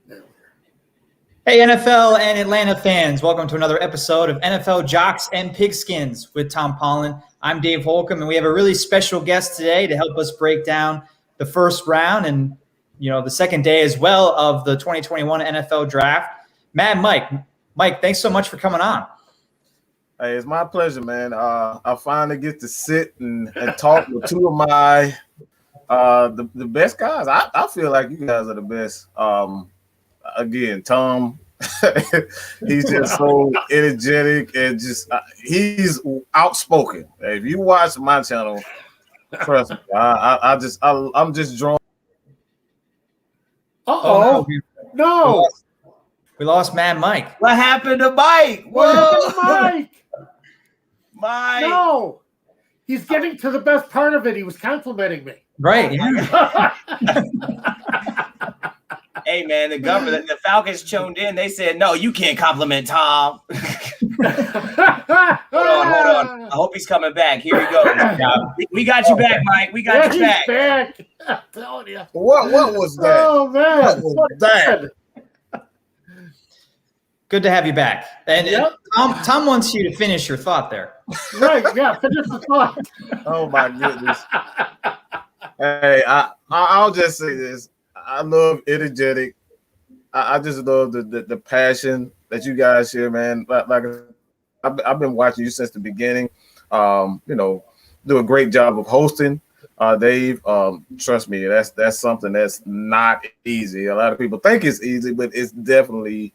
Hey, NFL and Atlanta fans, welcome to another episode of NFL Jocks and Pigskins with Tom Pollen. I'm Dave Holcomb, and we have a really special guest today to help us break down the first round and, the second day as well of the 2021 NFL Draft. Matt and Mike. Mike, thanks so much for coming on. Hey, it's my pleasure, man. I finally get to sit and talk with two of my the best guys. I feel like you guys are the best. Again, Tom, he's just so energetic and just he's outspoken. If you watch my channel, trust me, I'm just drawn. Uh-oh. No. We lost Matt and Mike. What happened to Mike? What happened to Mike? Mike. No. He's getting to the best part of it. He was complimenting me. Right. Yeah. Hey, man, the Falcons tuned in. They said, no, you can't compliment Tom. Hold on. I hope he's coming back. Here he goes. We got you back, Mike. We got you back. Back. I'm telling you. What was that? Oh, man. What was that? Good to have you back. And Yep. Tom wants you to finish your thought there. Right, yeah, finish the thought. Oh, my goodness. Hey, I'll just say this. I love energetic. I just love the passion that you guys share, man. Like I've been watching you since the beginning. Do a great job of hosting, Dave. Trust me, that's something that's not easy. A lot of people think it's easy, but it's definitely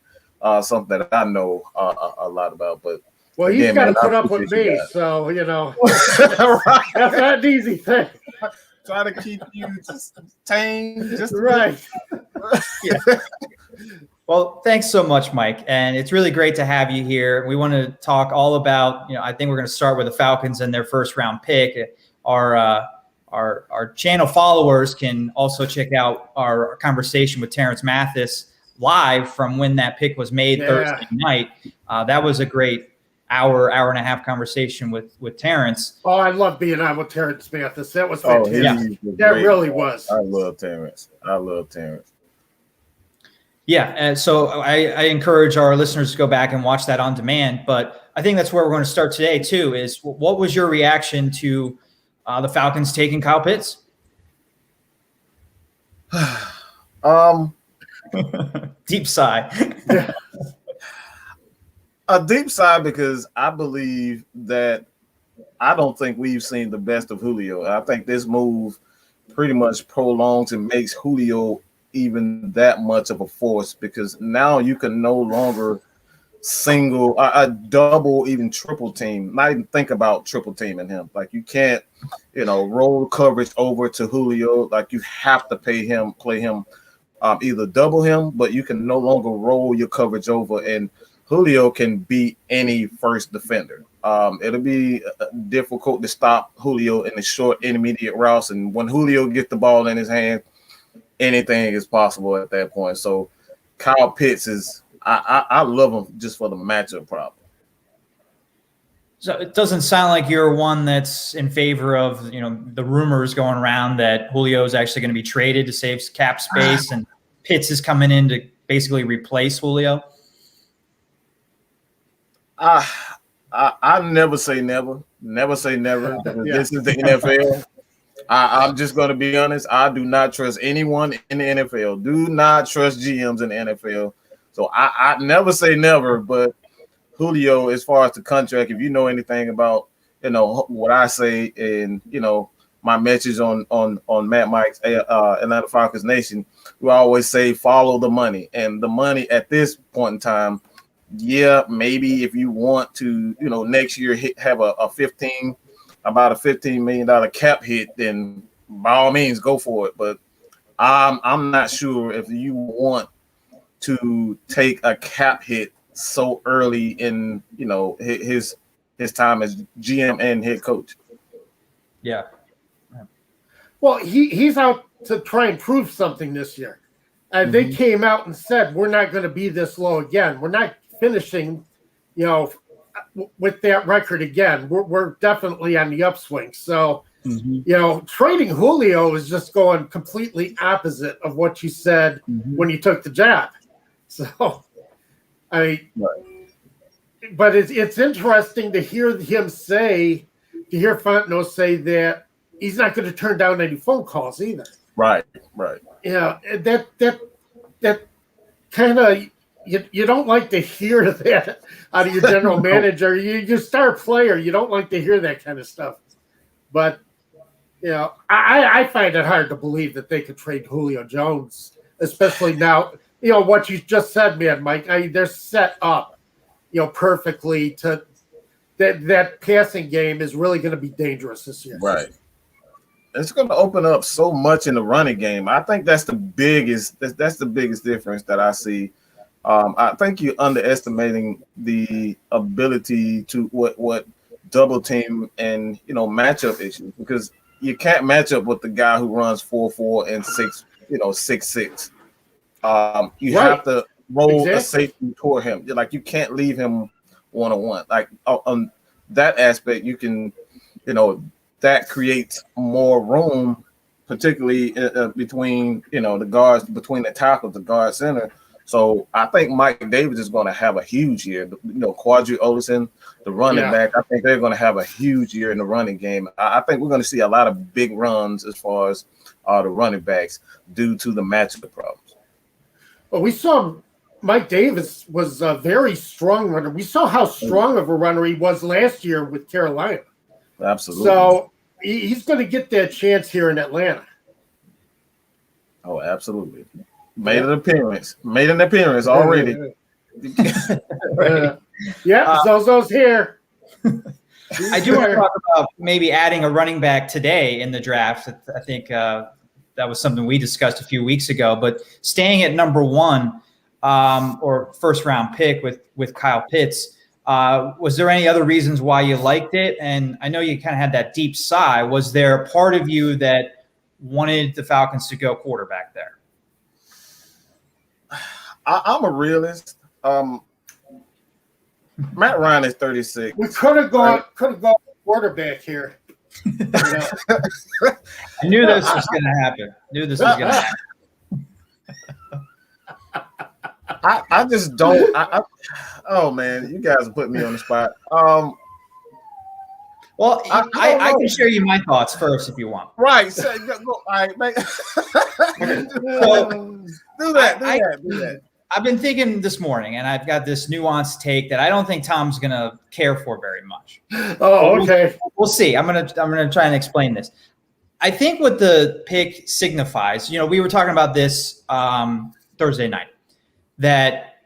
something that I know a lot about. But well, he's got to put up with me, so Right. that's not an easy thing. Try to keep you just tame, just Right. Yeah. Well, thanks so much, Mike. And it's really great to have you here. We want to talk all about, I think we're going to start with the Falcons and their first round pick. Our channel followers can also check out our conversation with Terrence Mathis live from when that pick was made Thursday night. That was a great hour and a half conversation with Terrence. Oh, I love being on with Terrence Mathis. That was fantastic. That really was. I love Terrence. Yeah, and so I encourage our listeners to go back and watch that on demand. But I think that's where we're going to start today, too, is what was your reaction to the Falcons taking Kyle Pitts? Deep sigh. A deep sigh because I believe that I don't think we've seen the best of Julio. I think this move pretty much prolongs and makes Julio even that much of a force because now you can no longer single, a double, even triple team, not even think about triple teaming him. Like you can't, roll coverage over to Julio. Like you have to play him, either double him, but you can no longer roll your coverage over and Julio can beat any first defender. It'll be difficult to stop Julio in the short intermediate routes. And when Julio gets the ball in his hand, anything is possible at that point. So Kyle Pitts is I love him just for the matchup problem. So it doesn't sound like you're one that's in favor of, the rumors going around that Julio is actually going to be traded to save cap space and Pitts is coming in to basically replace Julio. I never say never. Never say never. This is the NFL. I'm just going to be honest. I do not trust anyone in the NFL. Do not trust GMs in the NFL. So I never say never, but Julio, as far as the contract, if you know anything about, what I say and, my message on Matt Mike's Atlanta Falcons Nation, we always say follow the money. And the money at this point in time, yeah, maybe if you want to, next year have about a $15 million cap hit, then by all means go for it. But I'm not sure if you want to take a cap hit so early in, his time as GM and head coach. Yeah. Well, he's out to try and prove something this year. And they came out and said, we're not going to be this low again. We're not finishing, with that record again. We're definitely on the upswing. So, trading Julio is just going completely opposite of what you said when you took the job. So, but it's interesting to hear Fontenot say that he's not going to turn down any phone calls either. Right. Yeah, that kind of you don't like to hear that out of your general manager. You star player, you don't like to hear that kind of stuff. But I find it hard to believe that they could trade Julio Jones, especially now. What you just said, man, Mike. They're set up, perfectly to that passing game is really going to be dangerous this year. Right. It's going to open up so much in the running game. I think that's the biggest difference that I see. I think you're underestimating the ability to what double team and matchup issues, because you can't match up with the guy who runs 4.4 and 6'6". You have to roll a safety toward him. Like, you can't leave him one-on-one. Like, on that aspect, you can, that creates more room, particularly between, the guards, between the tackles, the guard center. So I think Mike Davis is going to have a huge year. Quadri Olison, the running back, I think they're going to have a huge year in the running game. I think we're going to see a lot of big runs as far as the running backs due to the matchup problems. Well, we saw Mike Davis was a very strong runner. We saw how strong of a runner he was last year with Carolina. Absolutely. So he's going to get that chance here in Atlanta. Oh, absolutely. Made an appearance already. Right. Zozo's here. I do want to talk about maybe adding a running back today in the draft. I think that was something we discussed a few weeks ago. But staying at number 1 or first round pick with Kyle Pitts, was there any other reasons why you liked it? And I know you kind of had that deep sigh. Was there a part of you that wanted the Falcons to go quarterback there? I'm a realist. Matt Ryan is 36. We could have gone quarterback here. I knew this was going to happen. I just don't. Oh man, you guys put me on the spot. Well, I can share you my thoughts first if you want. Right. So, go, all right, make, do that. I've been thinking this morning, and I've got this nuanced take that I don't think Tom's going to care for very much. Oh, okay. We'll see. I'm gonna try and explain this. I think what the pick signifies, we were talking about this Thursday night, that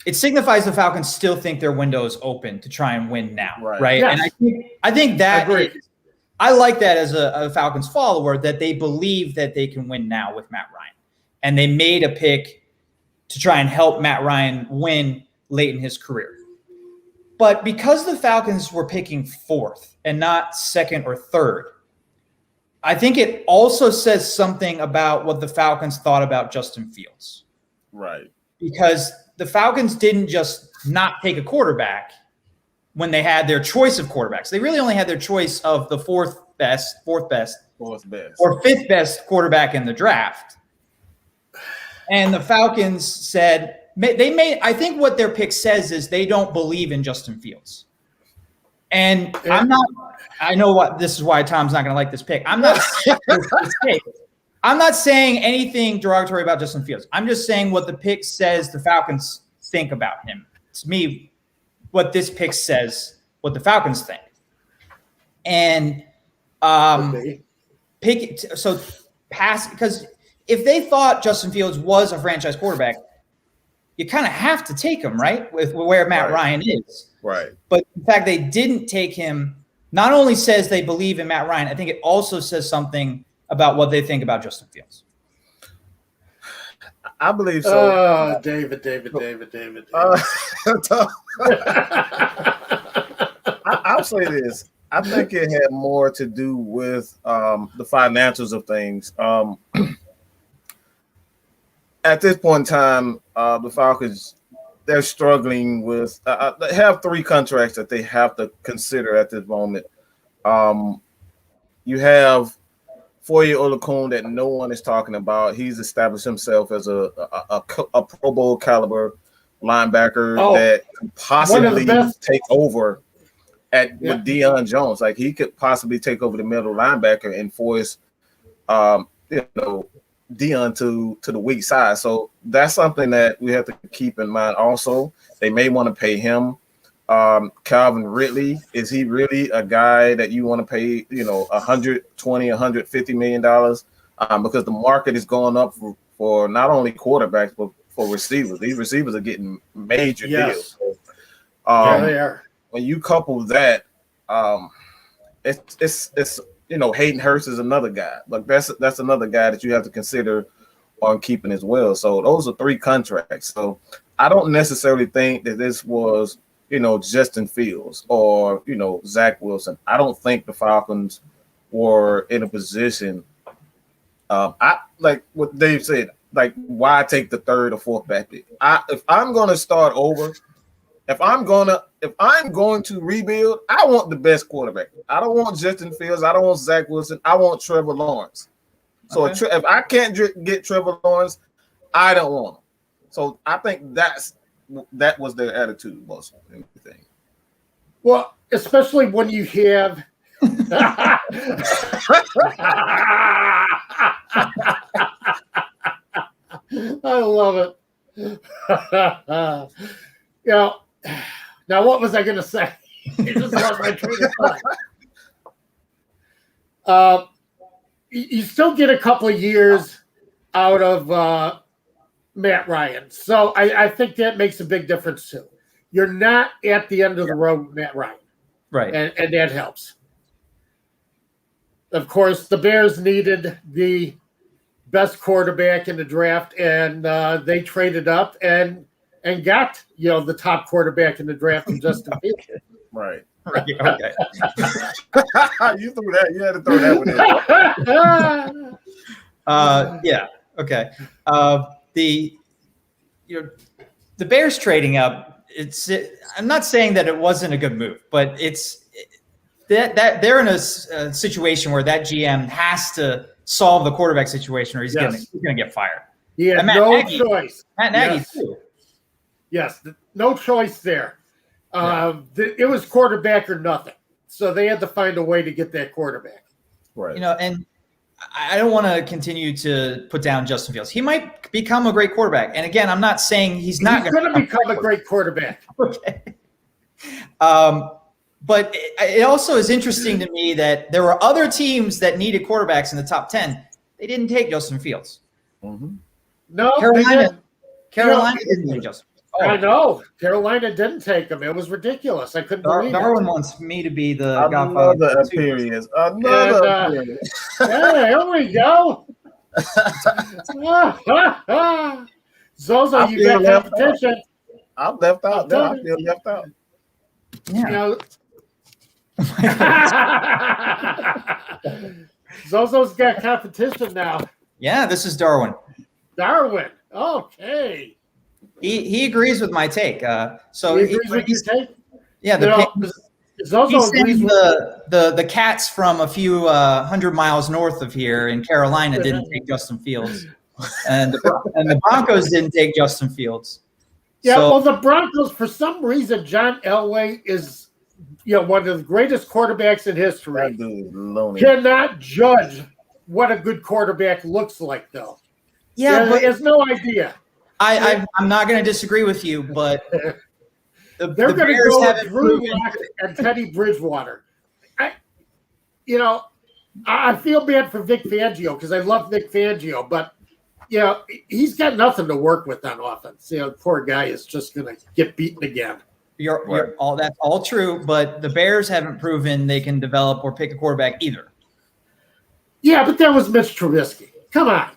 it signifies the Falcons still think their window is open to try and win now, right? Yes. And I think that I like that as a Falcons follower, that they believe that they can win now with Matt Ryan, and they made a pick to try and help Matt Ryan win late in his career. But because the Falcons were picking 4th and not 2nd or 3rd, I think it also says something about what the Falcons thought about Justin Fields. Right. Because the Falcons didn't just not take a quarterback when they had their choice of quarterbacks. They really only had their choice of the fourth best, or 5th best quarterback in the draft. And the Falcons said I think what their pick says is they don't believe in Justin Fields. And I know what this is why Tom's not going to like this pick. I'm not saying anything derogatory about Justin Fields. I'm just saying what the pick says the Falcons think about him. To me, what this pick says, what the Falcons think. And because if they thought Justin Fields was a franchise quarterback, you kind of have to take him, right? With where Matt Ryan is. Right. But the fact they didn't take him not only says they believe in Matt Ryan, I think it also says something about what they think about Justin Fields. I believe so. Oh, David. I'll say this. I think it had more to do with the financials of things. At this point in time, the Falcons, they're struggling with they have 3 contracts that they have to consider at this moment. You have Foye Oluokun that no one is talking about. He's established himself as a Pro Bowl caliber linebacker that could possibly take over with Deion Jones. Like he could possibly take over the middle linebacker and force Deion to the weak side. So that's something that we have to keep in mind. Also, they may want to pay him. Calvin Ridley, is he really a guy that you want to pay, $150 million? Because the market is going up for not only quarterbacks, but for receivers. These receivers are getting major deals. So, they are. When you couple that, it's Hayden Hurst is another guy. Like that's another guy that you have to consider on keeping as well. So those are 3 contracts. So I don't necessarily think that this was Justin Fields or Zach Wilson. I don't think the Falcons were in a position. I like what Dave said. Like, why take the 3rd or 4th back pick? If I'm going to start over, if I'm going to rebuild, I want the best quarterback. I don't want Justin Fields. I don't want Zach Wilson. I want Trevor Lawrence. So if I can't get Trevor Lawrence, I don't want him. So I think that was their attitude most of everything. Well, especially when you have I love it. Now what was I going to say? You just lost my train of thought. You still get a couple of years out of Matt Ryan. So I think that makes a big difference too. You're not at the end of the road with Matt Ryan. Right. And that helps. Of course, the Bears needed the best quarterback in the draft, and they traded up and got the top quarterback in the draft from Justin Fields. Right. Right. Okay. You threw that. You had to throw that one in. Yeah. Okay. The Bears trading up. I'm not saying that it wasn't a good move, but it's that they're in a situation where that GM has to solve the quarterback situation, or he's going to get fired. Yeah, choice. Matt Nagy too. Yes, no choice there. It was quarterback or nothing, so they had to find a way to get that quarterback. Right. And I don't want to continue to put down Justin Fields. He might become a great quarterback. And again, I'm not saying he's not going to become a great quarterback. Okay. But it also is interesting to me that there were other teams that needed quarterbacks in the top 10. They didn't take Justin Fields. Mm-hmm. No, Carolina didn't take Justin Fields. Oh. I know. Carolina didn't take him. It was ridiculous. I couldn't believe Darwin it. wants me to be the Another appearance. Appearance. Yeah, here we go. Zozo, you got competition. I'm left out. No, I feel left out. Yeah. Zozo's got competition now. Yeah, this is Darwin. Darwin. Okay. He agrees with my take. So he agrees with your take? Yeah, he's saying the Cats from a few 100 miles north of here in Carolina didn't take Justin Fields, and the Broncos didn't take Justin Fields. Yeah, well, the Broncos, for some reason, John Elway is one of the greatest quarterbacks in history. Cannot judge what a good quarterback looks like, though. Yeah, but he has no idea. I'm not going to disagree with you, but they're going to go with Drew Lock and Teddy Bridgewater. I feel bad for Vic Fangio because I love Vic Fangio, but he's got nothing to work with on offense. The poor guy is just going to get beaten again. That's all true, but the Bears haven't proven they can develop or pick a quarterback either. Yeah, but that was Mitch Trubisky. Come on.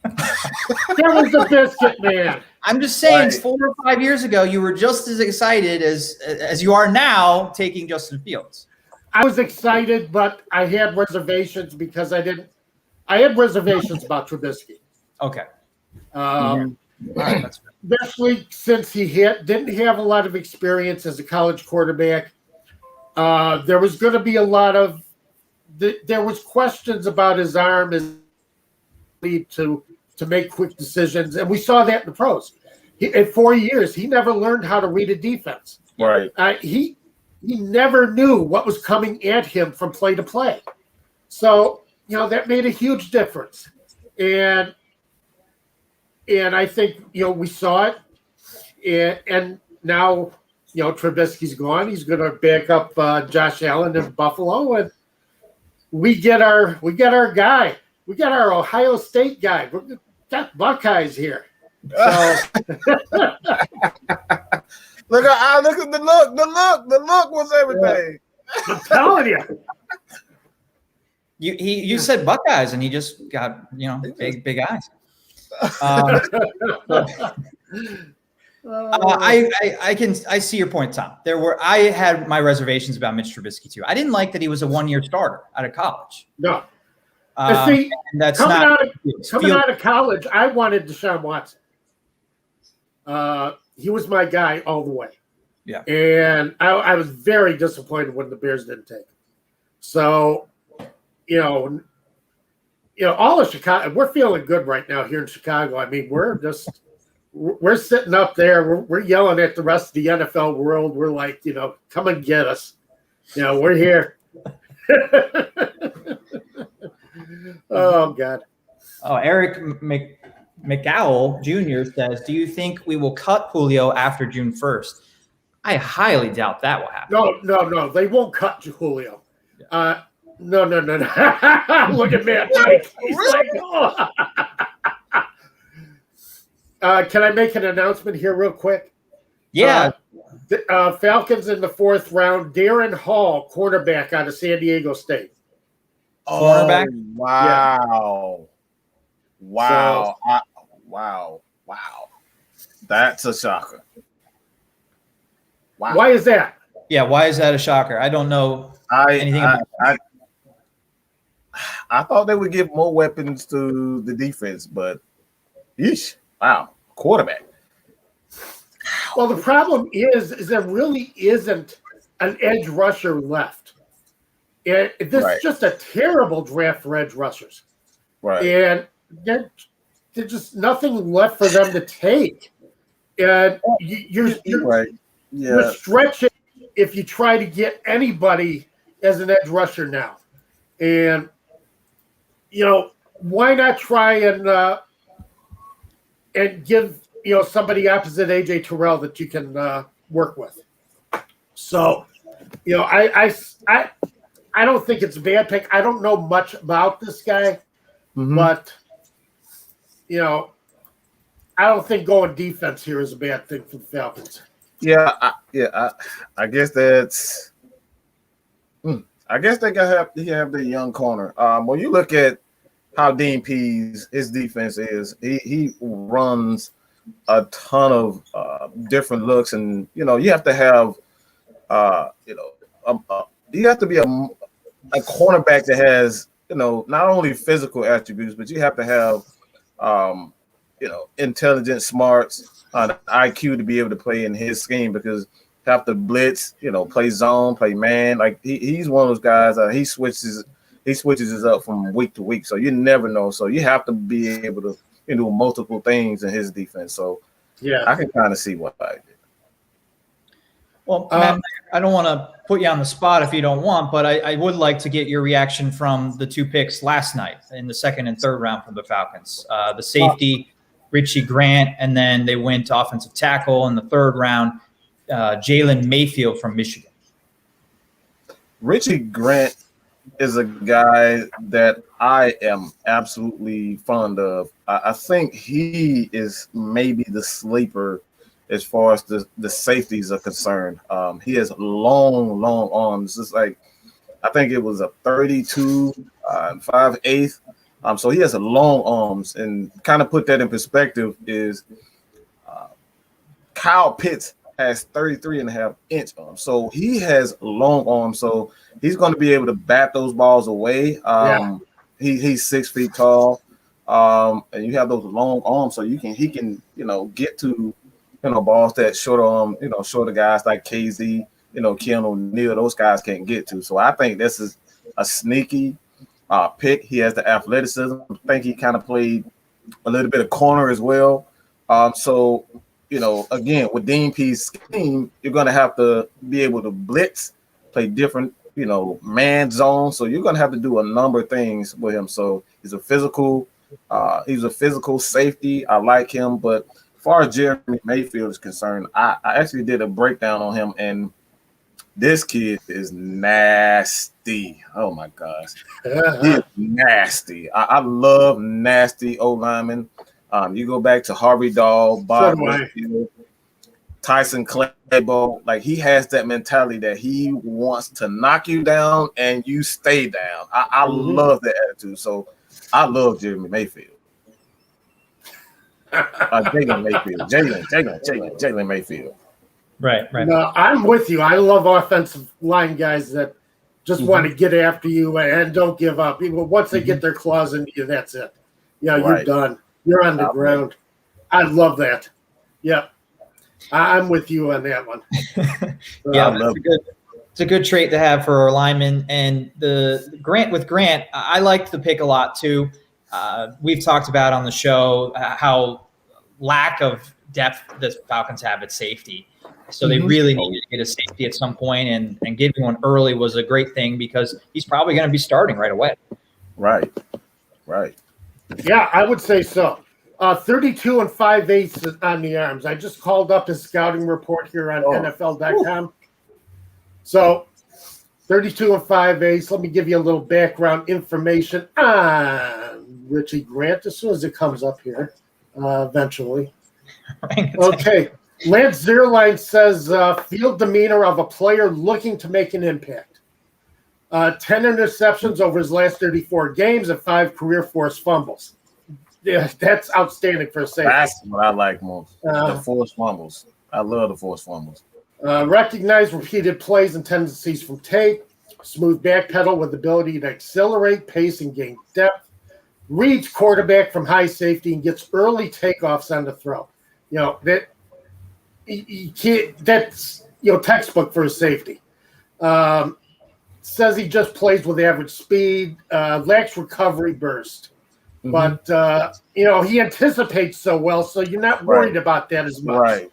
That was the biscuit man. I'm just saying, 4 or 5 years ago, you were just as excited as you are now taking Justin Fields. I was excited, but I had reservations because I had reservations about Trubisky. Okay. Especially since he didn't have a lot of experience as a college quarterback. There was going to be a lot of there was questions about his arm and to make quick decisions, and we saw that in the pros. In 4 years, he never learned how to read a defense. Right. He never knew what was coming at him from play to play. So, that made a huge difference. And I think, we saw it. And now, Trubisky's gone. He's going to back up Josh Allen in Buffalo, and we get our guy. We got our Ohio State guy. We got Buckeyes here. So look at the look. The look was everything. I'm telling you. You said Buckeyes, and he just got big eyes. I see your point, Tom. I had my reservations about Mitch Trubisky too. I didn't like that he was a 1-year starter out of college. No. And that's coming out of college, I wanted Deshaun Watson. He was my guy all the way. Yeah. And I was very disappointed when the Bears didn't take him. So, all of Chicago, we're feeling good right now here in Chicago. I mean, we're sitting up there. We're yelling at the rest of the NFL world. We're like, come and get us. We're here. Oh, God. Oh, Eric McGowell Jr. says, do you think we will cut Julio after June 1st? I highly doubt that will happen. No. They won't cut Julio. No. Look at Matt. He's like, oh. Can I make an announcement here real quick? Yeah. Falcons in the 4th round, Darren Hall, cornerback out of San Diego State. Cornerback? Wow. Wow. Wow. That's a shocker. Wow. Why is that? Yeah, why is that a shocker? I don't know anything about that. I thought they would give more weapons to the defense, but wow, quarterback. Well, the problem is there really isn't an edge rusher left. This is just a terrible draft for edge rushers. Right. And there's just nothing left for them to take. And you're right. Yeah. You're stretching if you try to get anybody as an edge rusher now. And, why not try and give, somebody opposite A.J. Terrell that you can work with. So, I don't think it's a bad pick. I don't know much about this guy, but, I don't think going defense here is a bad thing for the Falcons. Yeah, I guess that's. I guess they have the young corner. When you look at how Dean Pease, his defense is, he runs a ton of different looks, and you have to have, you have to be a cornerback that has not only physical attributes, but you have to have intelligence, smarts, IQ to be able to play in his scheme, because you have to blitz, play zone, play man. Like he's one of those guys. He switches it up from week to week, so you never know. So you have to be able to do multiple things in his defense. So yeah, I can kind of see what I did. Well, Matt, I don't want to put you on the spot if you don't want, but I would like to get your reaction from the 2 picks last night in the 2nd and 3rd round from the Falcons. The safety, Richie Grant, and then they went to offensive tackle in the 3rd round, Jalen Mayfield from Michigan. Richie Grant is a guy that I am absolutely fond of. I think he is maybe the sleeper as far as the safeties are concerned. He has long arms. It's like, I think it was a 32 5/8. So he has a long arms, and kind of put that in perspective is Kyle Pitts has 33.5-inch arms. So he has long arms. So he's going to be able to bat those balls away. He's 6 feet tall. And you have those long arms, so he can get to balls that shorter guys like KZ, Keanu O'Neal, those guys can't get to. So I think this is a sneaky pick. He has the athleticism. I think he kind of played a little bit of corner as well. So, again, with Dean P's scheme, you're going to have to be able to blitz, play different, man zone. So you're going to have to do a number of things with him. So he's a physical safety. I like him. But as far as Jeremy Mayfield is concerned, I actually did a breakdown on him, and this kid is nasty. Oh my gosh, he is nasty. I love nasty O linemen. You go back to Harvey Dahl, Bob Whitfield, Tyson Clabo. Like, he has that mentality that he wants to knock you down and you stay down. I love that attitude. So I love Jeremy Mayfield. Jalen Mayfield. Right. No, I'm with you. I love offensive line guys that just want to get after you and don't give up. Even once they get their claws into you, that's it. Yeah, you're done. You're on the ground. I love that. Yep. I'm with you on that one. It's a good trait to have for our linemen. And the Grant, I liked the pick a lot too. We've talked about on the show how lack of depth the Falcons have at safety. So they really needed to get a safety at some point, and getting one early was a great thing because he's probably going to be starting right away. Right. Yeah, I would say so. 32 and 5/8 on the arms. I just called up his scouting report here on NFL.com. So 32 and 5/8. Let me give you a little background information on Richie Grant as soon as it comes up here eventually. Okay. Lance Zierlein says field demeanor of a player looking to make an impact. 10 interceptions over his last 34 games and 5 career forced fumbles. Yeah, that's outstanding for a safety. That's what I like most. The forced fumbles. I love the forced fumbles. Recognize repeated plays and tendencies from tape. Smooth back pedal with the ability to accelerate pace and gain depth. Reads quarterback from high safety and gets early takeoffs on the throw. That you can't. That's textbook for a safety. Says he just plays with average speed. Lacks recovery burst. But, he anticipates so well, so you're not worried about that as much.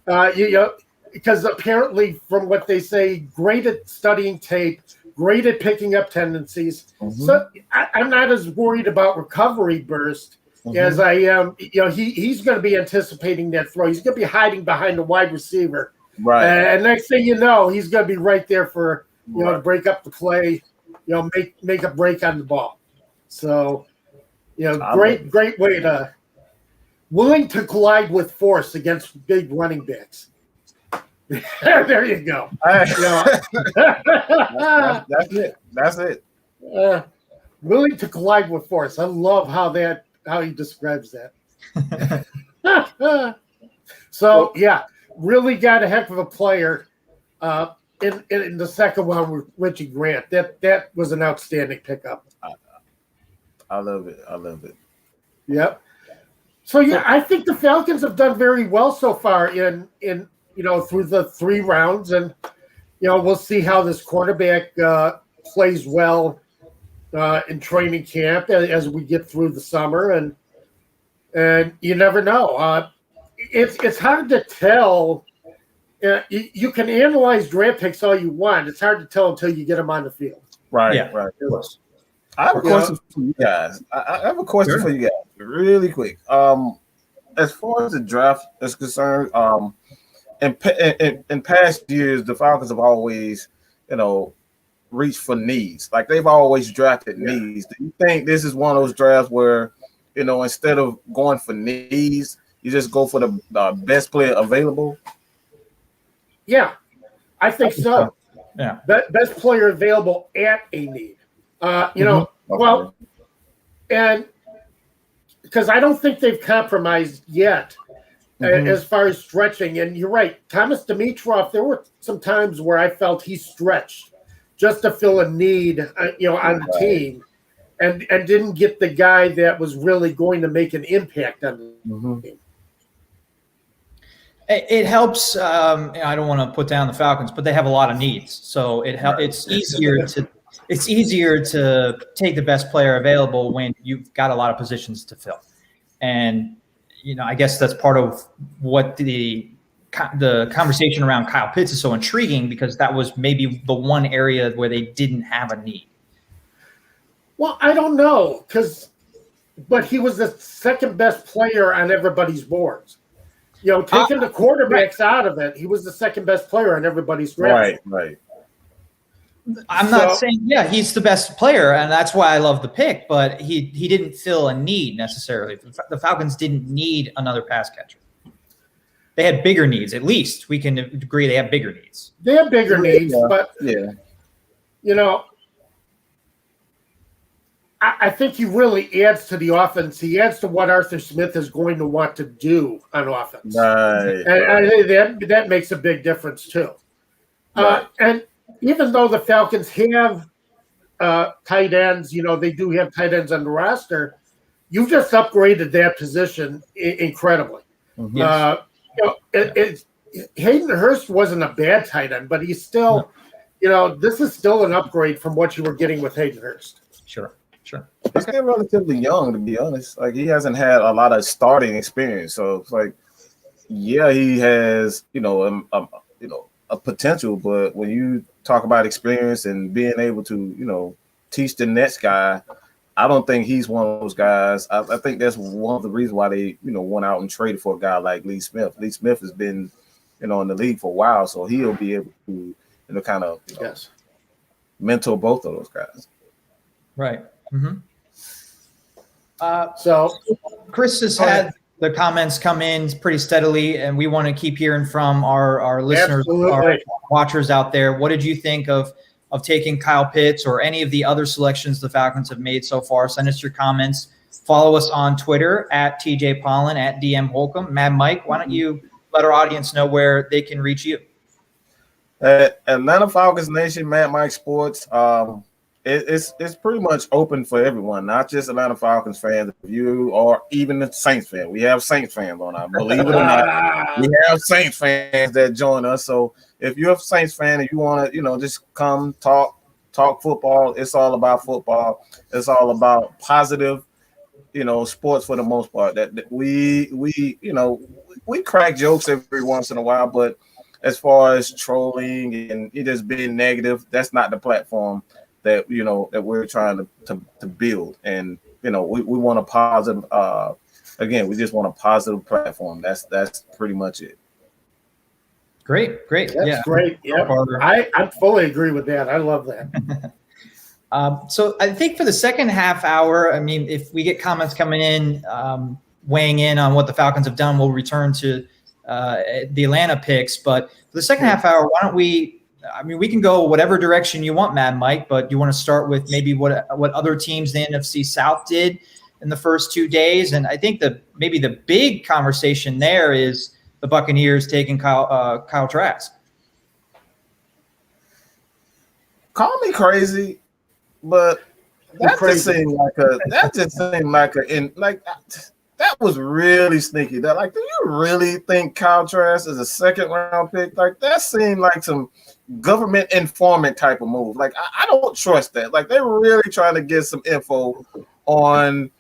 Right. Because apparently from what they say, great at studying tape, great at picking up tendencies. So I'm not as worried about recovery burst as I am. He's going to be anticipating that throw. He's going to be hiding behind the wide receiver. Right. And next thing you know, he's going to be right there for, to break up the play, make a break on the ball. So, great way to willing to collide with force against big running backs. There you go. That's it. Willing to collide with force. I love how he describes that. So really got a heck of a player in the second one with Richie Grant. That was an outstanding pickup. I love it. Yep. So I think the Falcons have done very well so far in through the 3 rounds, and we'll see how this quarterback plays well in training camp as we get through the summer, and you never know. It's hard to tell. You can analyze draft picks all you want. It's hard to tell until you get them on the field. Right. Yeah. Right. I have a question for you guys. I have a question for you guys, really quick. As far as the draft is concerned, in past years, the Falcons have always, reached for needs. Like, they've always drafted needs. Do you think this is one of those drafts where, instead of going for needs, you just go for the best player available? Yeah, I think so. Yeah, best player available at a need. Well, and because I don't think they've compromised yet as far as stretching. And you're right, Thomas Dimitroff, there were some times where I felt he stretched just to fill a need, on the team, and didn't get the guy that was really going to make an impact on the team. It helps. I don't want to put down the Falcons, but they have a lot of needs, so it's easier to it's easier to take the best player available when you've got a lot of positions to fill. And, I guess that's part of what the conversation around Kyle Pitts is so intriguing, because that was maybe the one area where they didn't have a need. Well, I don't know, but he was the second best player on everybody's boards. Taking the quarterbacks out of it, he was the second best player on everybody's draft. Right. I'm not saying, he's the best player, and that's why I love the pick, but he didn't fill a need necessarily. The Falcons didn't need another pass catcher. They had bigger needs. At least we can agree they have bigger needs. They have bigger needs, but I think he really adds to the offense. He adds to what Arthur Smith is going to want to do on offense. Right. And I think that makes a big difference too. Right. And even though the Falcons have tight ends, they do have tight ends on the roster, you've just upgraded that position incredibly. Yes. Hayden Hurst wasn't a bad tight end, but he's still, this is still an upgrade from what you were getting with Hayden Hurst. Sure. He's still relatively young, to be honest. Like, he hasn't had a lot of starting experience, so it's like, he has, a potential. But when you talk about experience and being able to, teach the next guy, I don't think he's one of those guys. I think that's one of the reasons why they, went out and traded for a guy like Lee Smith. Lee Smith has been, in the league for a while, so he'll be able to, kind of mentor both of those guys. Right. Mm-hmm. So Chris has had the comments come in pretty steadily, and we want to keep hearing from our listeners, our watchers out there. What did you think of taking Kyle Pitts or any of the other selections the Falcons have made so far? Send us your comments. Follow us on Twitter at TJ Pollen, at DM Holcomb. Mad Mike, why don't you let our audience know where they can reach you? Atlanta Falcons Nation, Mad Mike Sports. It's pretty much open for everyone, not just Atlanta Falcons fans. If you are even the Saints fan, we have Saints fans on our, believe it or not, we have Saints fans that join us. So if you're a Saints fan and you want to, just come talk football, it's all about football. It's all about positive, sports for the most part. That we crack jokes every once in a while, but as far as trolling and it just being negative, that's not the platform that that we're trying to build. And we want a positive again, we just want a positive platform. That's pretty much it. Great. That's great. Yeah, I fully agree with that. I love that. So I think for the second half hour, I mean, if we get comments coming in, weighing in on what the Falcons have done, we'll return to the Atlanta picks. But for the second half hour, why don't we can go whatever direction you want, Mad Mike, but you want to start with maybe what other teams in the NFC South did in the first 2 days. And I think maybe the big conversation there is the Buccaneers taking Kyle Trask. Call me crazy, but that just seemed like that was really sneaky. That, like, do you really think Kyle Trask is a second round pick? Like, that seemed like some government informant type of move. Like, I don't trust that. Like, they were really trying to get some info on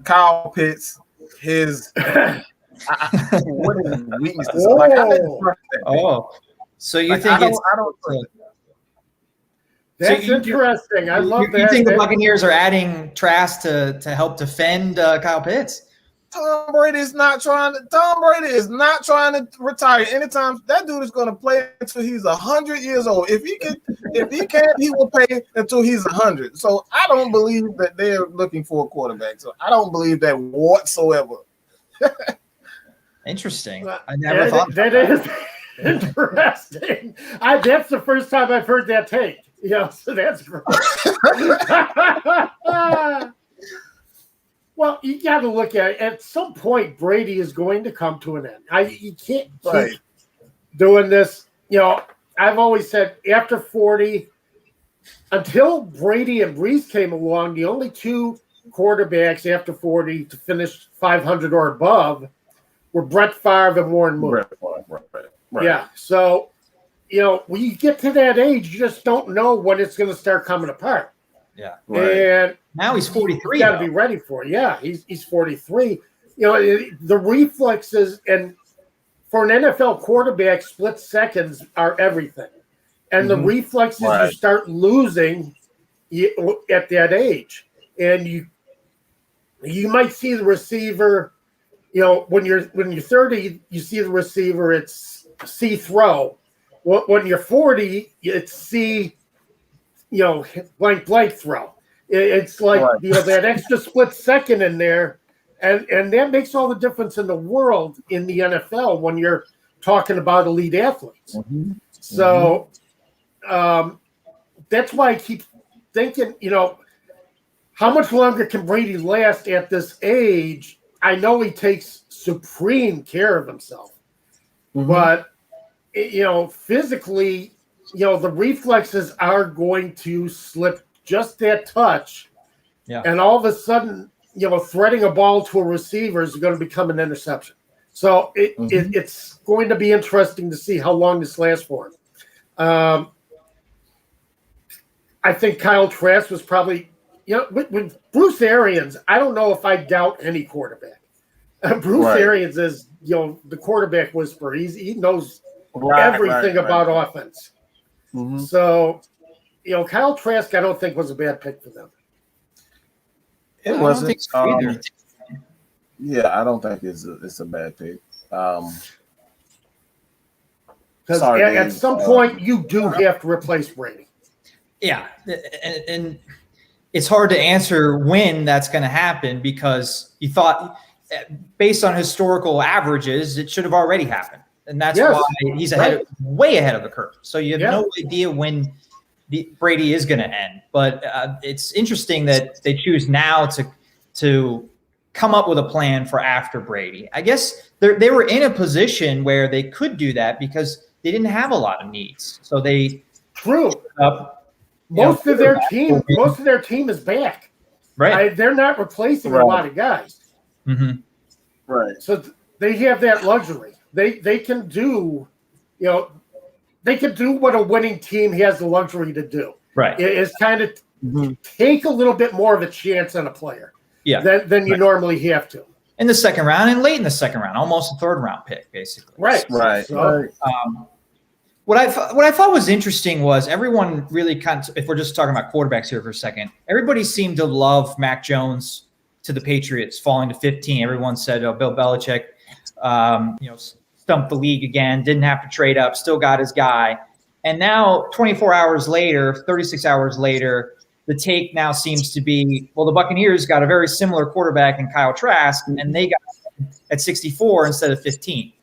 Kyle Pitts, his what is his weaknesses. Like, I didn't trust that. Oh, so you think I don't trust it. That's interesting. I love that. You think the Buccaneers are adding Trask to help defend Kyle Pitts? Tom Brady is not trying to retire anytime. That dude is going to play until he's 100 years old. If he can, he will play until he's 100. So I don't believe that they're looking for a quarterback. So I don't believe that whatsoever. Interesting. I never thought that is interesting. That's the first time I've heard that take. Yeah, so that's great. Well, you got to look at it. At some point, Brady is going to come to an end. You can't keep doing this. I've always said after 40, until Brady and Brees came along, the only two quarterbacks after 40 to finish 500 or above were Brett Favre and Warren Moon. Right. Yeah, so when you get to that age, you just don't know when it's going to start coming apart. Yeah. Right. And Now he's 43. You got to be ready for it. Yeah, he's 43. The reflexes, and for an NFL quarterback, split seconds are everything. And the reflexes you start losing at that age. And you might see the receiver, when you're 30, you see the receiver, it's see throw. When you're 40, it's see, blank throw. It's like that extra split second in there, and that makes all the difference in the world in the NFL when you're talking about elite athletes. So that's why I keep thinking, how much longer can Brady last at this age? I know he takes supreme care of himself, but physically, the reflexes are going to slip just that touch. Yeah. And all of a sudden, threading a ball to a receiver is going to become an interception. So it's going to be interesting to see how long this lasts for him. I think Kyle Trask was probably, with Bruce Arians, I don't know if I doubt any quarterback. Bruce Arians is, the quarterback whisperer. He knows everything about offense. So, Kyle Trask, I don't think was a bad pick for them. It wasn't. Yeah, I don't think it's a bad pick. Because at some point, you do have to replace Brady. Yeah, and it's hard to answer when that's going to happen because you thought, based on historical averages, it should have already happened. And that's why he's way ahead of the curve. So you have no idea when Brady is going to end. But it's interesting that they choose now to come up with a plan for after Brady. I guess they were in a position where they could do that because they didn't have a lot of needs. So they most of their team is back. Right. They're not replacing a lot of guys. Right. So they have that luxury. They can do, they can do what a winning team has the luxury to do. Right. It's kind of take a little bit more of a chance on a player. Than you normally have to. In the second round and late in the second round, almost a third round pick, basically. Right. So, what I thought was interesting was everyone really if we're just talking about quarterbacks here for a second, everybody seemed to love Mac Jones to the Patriots falling to 15. Everyone said, Bill Belichick, stumped the league again, didn't have to trade up, still got his guy. And now 24 hours later, 36 hours later, the take now seems to be, well, the Buccaneers got a very similar quarterback in Kyle Trask, and they got him at 64 instead of 15.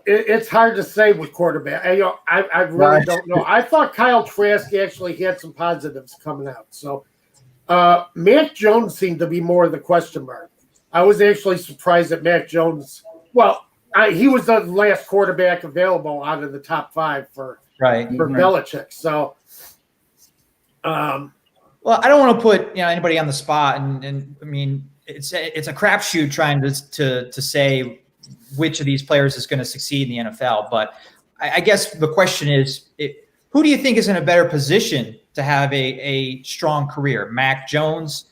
It's hard to say with quarterback. I really don't know. I thought Kyle Trask actually had some positives coming out. So Mac Jones seemed to be more of the question mark. I was actually surprised that Mac Jones, he was the last quarterback available out of the top 5 for Belichick. So, well, I don't want to put anybody on the spot, and I mean it's a crapshoot trying to say which of these players is going to succeed in the NFL. But I guess the question is, who do you think is in a better position to have a strong career? Mac Jones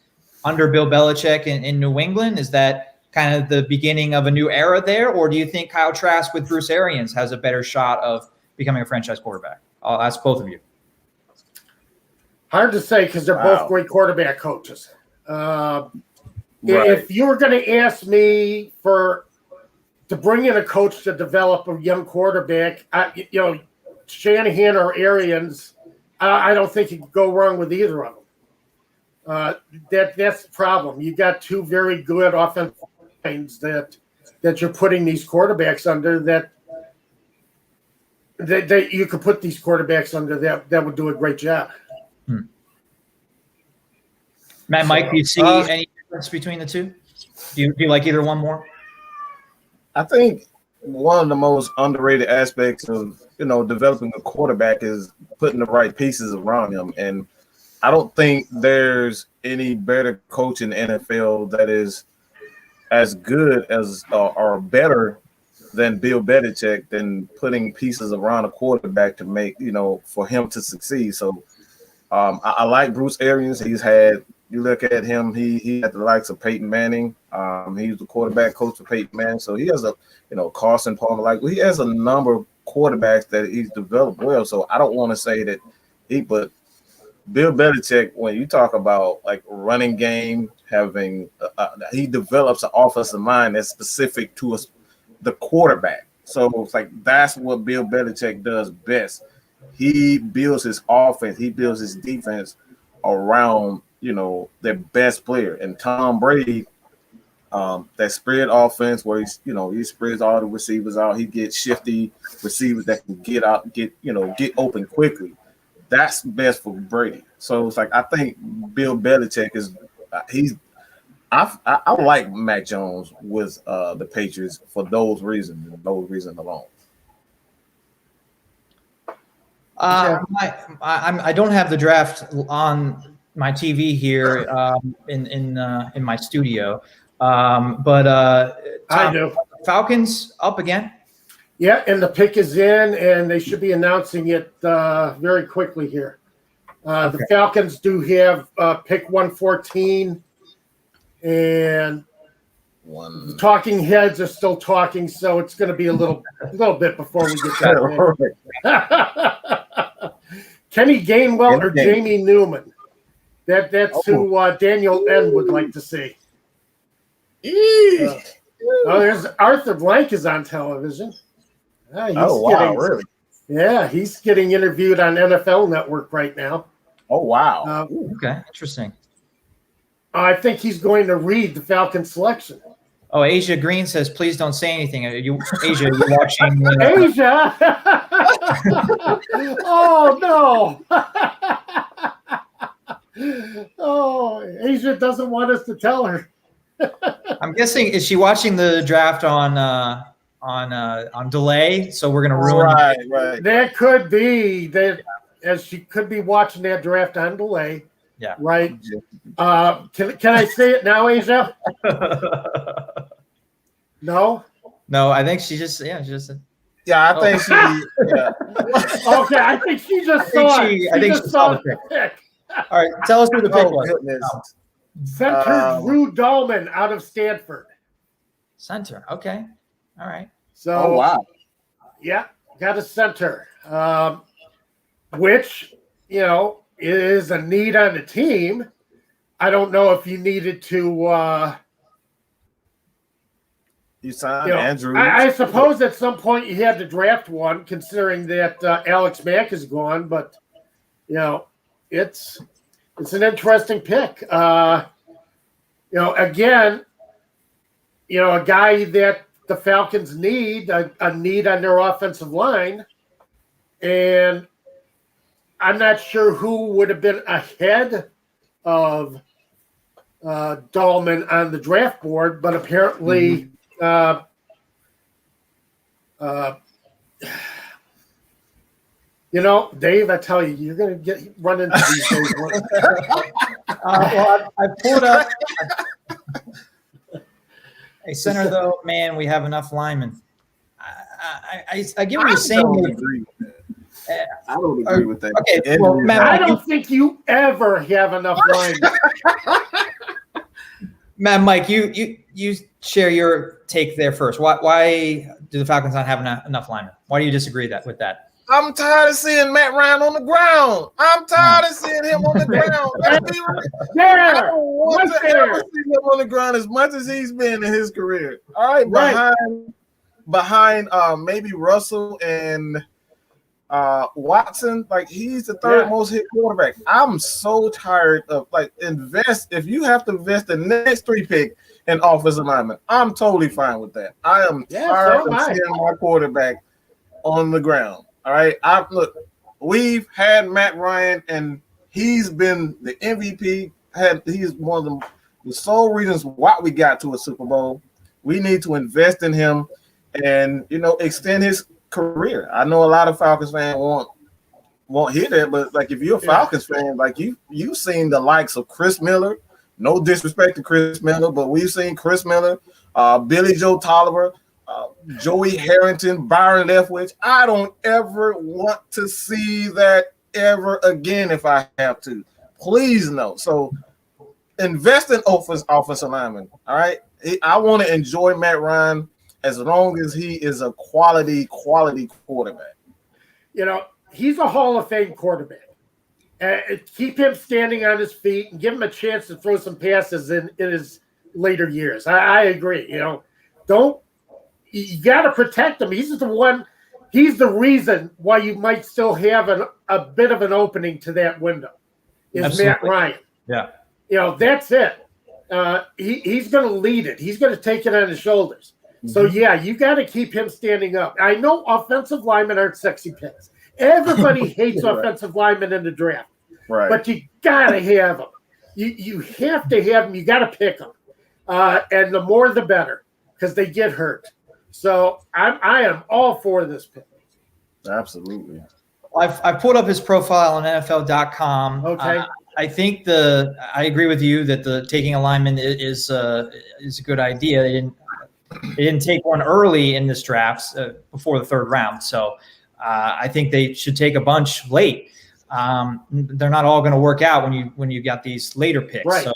under Bill Belichick in New England? Is that kind of the beginning of a new era there? Or do you think Kyle Trask with Bruce Arians has a better shot of becoming a franchise quarterback? I'll ask both of you. Hard to say because they're both great quarterback coaches. If you were going to ask me to bring in a coach to develop a young quarterback, Shanahan or Arians, I don't think you can go wrong with either of them. That's the problem. You got two very good offensive lines that you're putting these quarterbacks under that you could put these quarterbacks under that would do a great job. Matt, Mike, do you see any difference between the two? Do you like either one more? I think one of the most underrated aspects of developing a quarterback is putting the right pieces around him, and I don't think there's any better coach in the NFL that is as good as or better than Bill Belichick, than putting pieces around a quarterback to make, for him to succeed. So I like Bruce Arians. He's had, you look at him, he had the likes of Peyton Manning. He was the quarterback coach for Peyton Manning. So he has Carson Palmer, he has a number of quarterbacks that he's developed well. So I don't want to say that but Bill Belichick, when you talk about running game, having he develops an offensive mind that's specific to the quarterback. So it's that's what Bill Belichick does best. He builds his offense, he builds his defense around their best player. And Tom Brady, that spread offense where he spreads all the receivers out. He gets shifty receivers that can get open quickly. That's best for Brady. So it's I think Bill Belichick I like Mac Jones with the Patriots for those reasons and those reasons alone. I don't have the draft on my TV here in my studio, but I do. Falcons up again. Yeah, and the pick is in, and they should be announcing it very quickly here. Okay. The Falcons do have pick 114, and the talking heads are still talking, so it's going to be a little bit before we get that. Kenny Gainwell or Jamie Newman? That's who Daniel N. would like to see. There's Arthur Blank is on television. Really? Yeah, he's getting interviewed on NFL Network right now. Oh, wow. Okay, interesting. I think he's going to read the Falcon selection. Oh, Asia Green says, please don't say anything. Asia, you're watching. Asia? Oh, no. Oh, Asia doesn't want us to tell her. I'm guessing, is she watching the draft on delay? So we're gonna ruin. Right. That could be that, as she could be watching that draft on delay. Yeah. Right. Can I say it now, Asia? No. No, I think she just. Yeah, I think she. Yeah. Okay, I think she just saw it. I think she saw the pick. All right, tell us who the pick was. Goodness. Center Drew Dahlman out of Stanford. Center. Okay. All right. So. Wow. Yeah, got a center, which is a need on the team. I don't know if you needed to. You signed Andrews. I suppose at some point you had to draft one, considering that Alex Mack is gone. But it's an interesting pick. Again, a guy that the Falcons need a need on their offensive line, and I'm not sure who would have been ahead of Dahlman on the draft board, but apparently. Dave, I tell you, you're going to run into these days. Well, I pulled up. Hey, center, though, man, we have enough linemen. I get what you're saying. I don't agree with that. Okay, well, Matt, I don't think you ever have enough linemen. Matt, Mike, you share your take there first. Why do the Falcons not have enough linemen? Why do you disagree with that? I'm tired of seeing Matt Ryan on the ground. I'm tired of seeing him on the ground. I don't want to ever see him on the ground as much as he's been in his career. All right, behind maybe Russell and Watson, he's the third most hit quarterback. I'm so tired of if you have to invest the next 3 pick in offensive lineman, I'm totally fine with that. I am tired of seeing my quarterback on the ground. All right. We've had Matt Ryan, and he's been the MVP. He's one of the sole reasons why we got to a Super Bowl. We need to invest in him and extend his career. I know a lot of Falcons fans won't hear that, but if you're a Falcons fan, you've seen the likes of Chris Miller. No disrespect to Chris Miller, but we've seen Chris Miller, Billy Joe Tolliver, Joey Harrington, Byron Leftwich. I don't ever want to see that ever again if I have to. Please no. So invest in offensive lineman. All right. I want to enjoy Matt Ryan as long as he is a quality quarterback. You know, he's a Hall of Fame quarterback. Keep him standing on his feet and give him a chance to throw some passes in his later years. I agree. You know, you got to protect him. He's the reason why you might still have a bit of an opening to that window is Absolutely. Matt Ryan. Yeah. You know, that's it. He's going to lead it. He's going to take it on his shoulders. Mm-hmm. So, yeah, you got to keep him standing up. I know offensive linemen aren't sexy picks. Everybody hates offensive linemen in the draft. Right. But you got to have them. You have to have them. You got to pick them. And the more the better because they get hurt. So I am all for this pick. Absolutely. I've pulled up his profile on NFL.com. Okay. I think I agree with you that the taking a lineman is a good idea. They didn't take one early in this draft before the third round. So I think they should take a bunch late. They're not all going to work out when you got these later picks. Right. So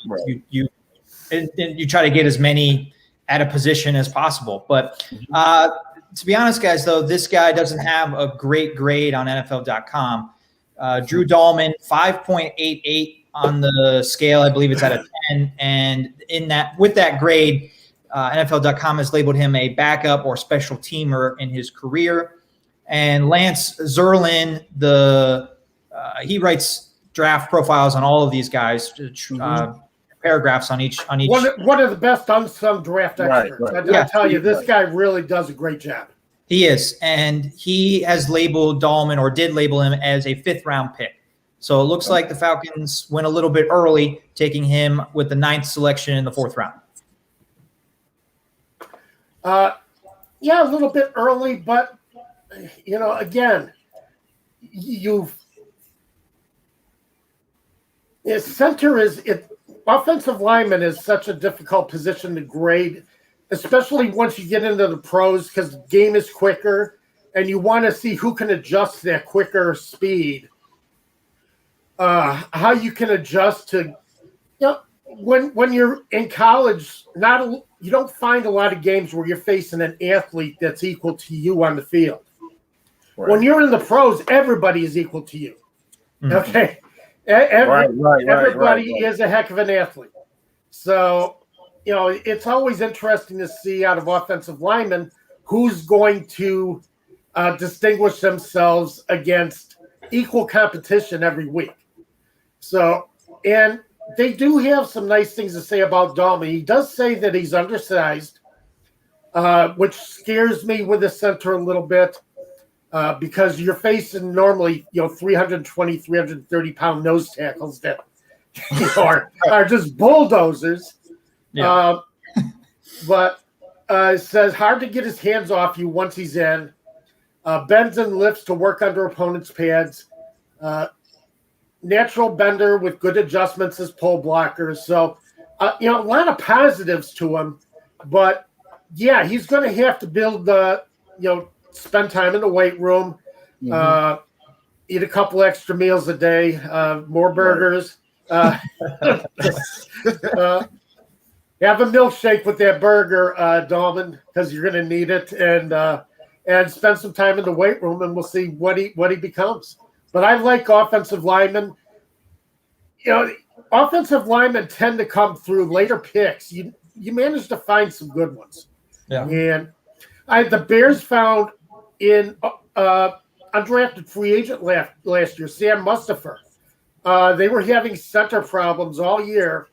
you try to get as many at a position as possible. But to be honest, guys, though, this guy doesn't have a great grade on NFL.com. Drew Dahlman, 5.88 on the scale. I believe it's out of 10. And with that grade, NFL.com has labeled him a backup or special teamer in his career. And Lance Zerlin, he writes draft profiles on all of these guys, paragraphs on each. One of the best unsung draft experts. Right. I tell you, this guy really does a great job. He is, and he has labeled Dahlman, or did label him, as a fifth-round pick. So it looks like the Falcons went a little bit early, taking him with the 9th selection in the 4th round. Yeah, a little bit early, but again, offensive lineman is such a difficult position to grade, especially once you get into the pros, because the game is quicker and you want to see who can adjust that quicker speed. How you can adjust to, when you're in college, you don't find a lot of games where you're facing an athlete that's equal to you on the field. Right. When you're in the pros, everybody is equal to you. Mm-hmm. Okay. Everybody is a heck of an athlete. So, it's always interesting to see out of offensive linemen who's going to distinguish themselves against equal competition every week. So, and they do have some nice things to say about Dahlman. He does say that he's undersized, which scares me with the center a little bit. Because you're facing normally, 320, 330-pound nose tackles that are just bulldozers. Yeah. But it says hard to get his hands off you once he's in. Bends and lifts to work under opponents' pads. Natural bender with good adjustments as pull blockers. So, a lot of positives to him. But, yeah, he's going to have to build spend time in the weight room, eat a couple extra meals a day, more burgers, have a milkshake with that burger, Dahlman, because you're going to need it, and spend some time in the weight room, and we'll see what he becomes. But I like offensive linemen. Offensive linemen tend to come through later picks. You manage to find some good ones. Yeah. And the Bears found in undrafted free agent last year, Sam Mustipher. They were having center problems all year.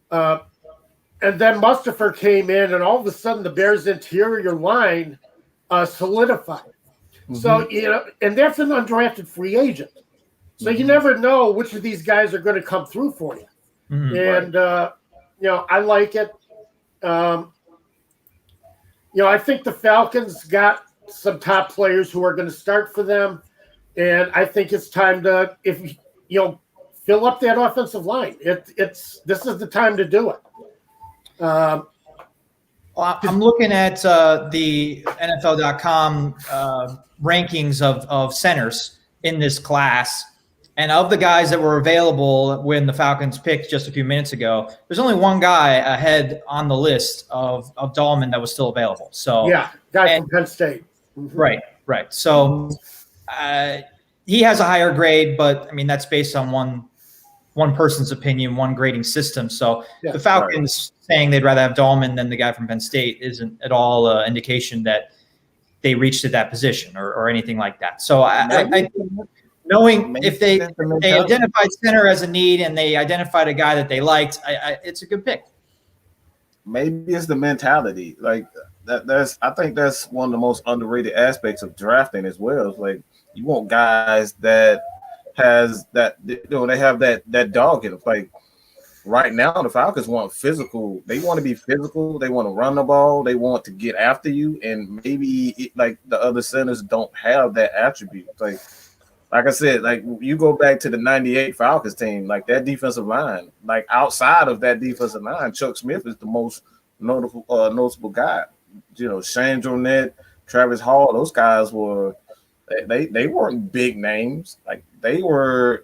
And then Mustipher came in, and all of a sudden the Bears' interior line solidified. Mm-hmm. So, and that's an undrafted free agent. So you never know which of these guys are going to come through for you. Mm-hmm. And, I like it. I think the Falcons got some top players who are going to start for them, and I think it's time to fill up that offensive line. This is the time to do it. Well, I'm looking at the NFL.com rankings of centers in this class. And of the guys that were available when the Falcons picked just a few minutes ago, there's only one guy ahead on the list of Dahlman that was still available. So yeah, guy from Penn State. Right. So he has a higher grade, but I mean that's based on one person's opinion, one grading system. So the Falcons saying they'd rather have Dahlman than the guy from Penn State isn't at all an indication that they reached at that position or anything like that. So I knowing if they identified center as a need and they identified a guy that they liked, it's a good pick. Maybe it's the mentality. Like I think that's one of the most underrated aspects of drafting as well. It's like you want guys that has that, they have that dog in it. Like right now, the Falcons want physical. They want to be physical. They want to run the ball. They want to get after you. And maybe like the other centers don't have that attribute. Like I said, like you go back to the 98 Falcons team, like that defensive line, like outside of that defensive line, Chuck Smith is the most noticeable guy. Shane Jornet, Travis Hall, those guys were they weren't big names. Like they were,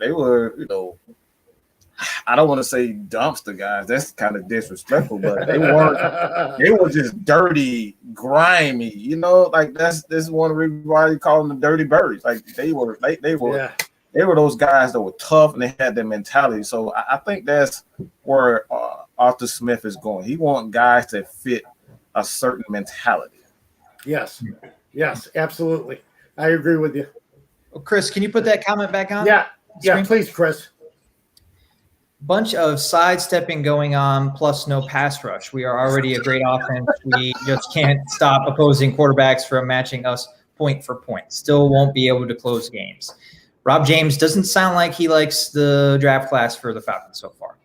I don't want to say dumpster guys. That's kind of disrespectful, but they weren't. They were just dirty, grimy. Like this is one reason why you call them the dirty birds. Like they were those guys that were tough and they had that mentality. So I think that's where Arthur Smith is going. He wants guys that fit a certain mentality. Yes, absolutely. I agree with you. Well, Chris, can you put that comment back on? Yeah, please, Chris. Bunch of sidestepping going on, plus no pass rush. We are already a great offense. We just can't stop opposing quarterbacks from matching us point for point. Still won't be able to close games. Rob James doesn't sound like he likes the draft class for the Falcons so far.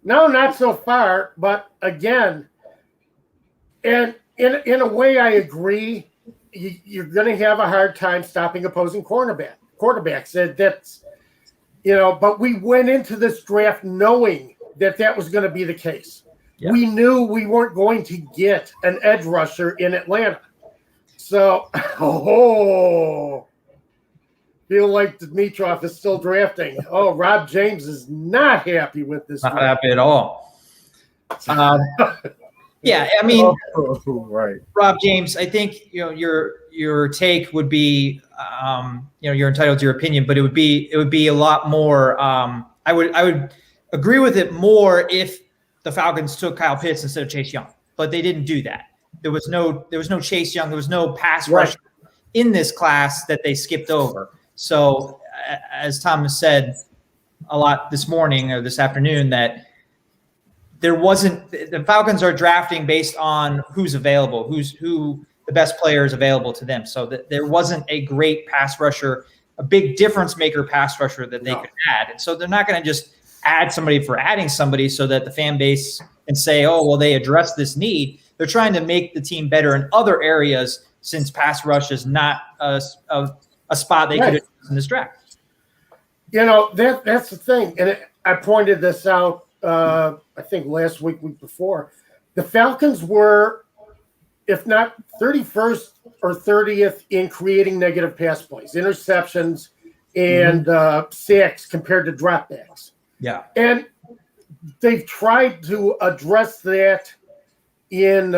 No, not so far. But again, and in a way, I agree. You're going to have a hard time stopping opposing quarterbacks. That's but we went into this draft knowing that was going to be the case. Yeah. We knew we weren't going to get an edge rusher in Atlanta. So, feel like Dimitroff is still drafting. Oh, Rob James is not happy with this. Not happy at all. Yeah, I mean, right. Rob James, I think your take would be, you're entitled to your opinion, but it would be a lot more. I would agree with it more if the Falcons took Kyle Pitts instead of Chase Young, but they didn't do that. There was no Chase Young. There was no pass rush in this class that they skipped over. So as Thomas said a lot this morning or this afternoon, that the Falcons are drafting based on who's available, who the best player is available to them. So that there wasn't a great pass rusher, a big difference maker pass rusher that they could add. And so they're not going to just add somebody for adding somebody so that the fan base can say, oh, well, they addressed this need. They're trying to make the team better in other areas since pass rush is not a spot they could address in this draft. That's the thing. And I pointed this out, I think last week before. The Falcons were, if not 31st or 30th in creating negative pass plays, interceptions, and sacks compared to dropbacks. Yeah. And they've tried to address that in